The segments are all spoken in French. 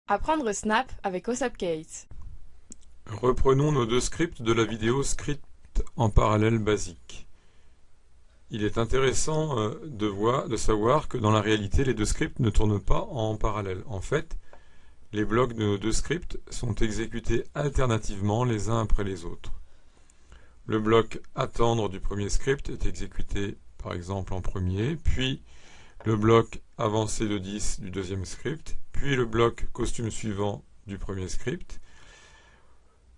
Apprendre Snap avec OSAPCase. Reprenons nos deux scripts de la vidéo script en parallèle basique. Il est intéressant de savoir que dans la réalité, les deux scripts ne tournent pas en parallèle. En fait, les blocs de nos deux scripts sont exécutés alternativement les uns après les autres. Le bloc attendre du premier script est exécuté par exemple en premier, puis le bloc avancer de 10 du deuxième script, puis le bloc costume suivant du premier script,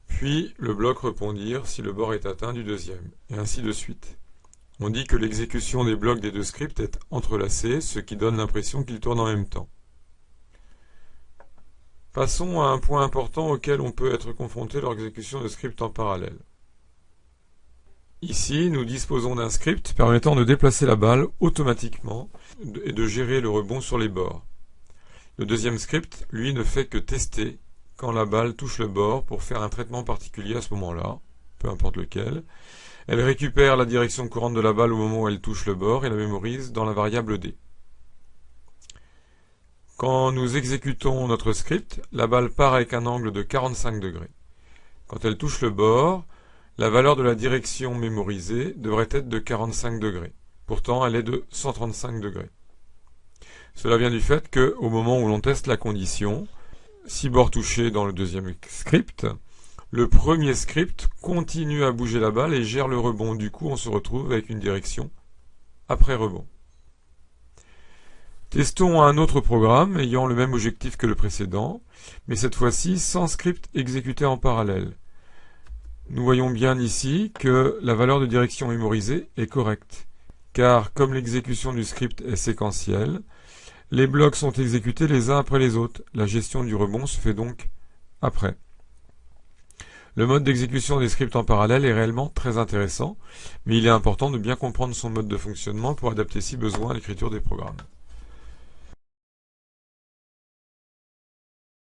puis le bloc rebondir si le bord est atteint du deuxième, et ainsi de suite. On dit que l'exécution des blocs des deux scripts est entrelacée, ce qui donne l'impression qu'ils tournent en même temps. Passons à un point important auquel on peut être confronté lors d'exécution de scripts en parallèle. Ici, nous disposons d'un script permettant de déplacer la balle automatiquement et de gérer le rebond sur les bords. Le deuxième script, lui, ne fait que tester quand la balle touche le bord pour faire un traitement particulier à ce moment-là, peu importe lequel. Elle récupère la direction courante de la balle au moment où elle touche le bord et la mémorise dans la variable D. Quand nous exécutons notre script, la balle part avec un angle de 45 degrés. Quand elle touche le bord, la valeur de la direction mémorisée devrait être de 45 degrés. Pourtant, elle est de 135 degrés. Cela vient du fait qu'au moment où l'on teste la condition, si bord touché dans le deuxième script, le premier script continue à bouger la balle et gère le rebond. Du coup, on se retrouve avec une direction après rebond. Testons un autre programme ayant le même objectif que le précédent, mais cette fois-ci sans script exécuté en parallèle. Nous voyons bien ici que la valeur de direction mémorisée est correcte, car comme l'exécution du script est séquentielle, les blocs sont exécutés les uns après les autres. La gestion du rebond se fait donc après. Le mode d'exécution des scripts en parallèle est réellement très intéressant, mais il est important de bien comprendre son mode de fonctionnement pour adapter si besoin à l'écriture des programmes.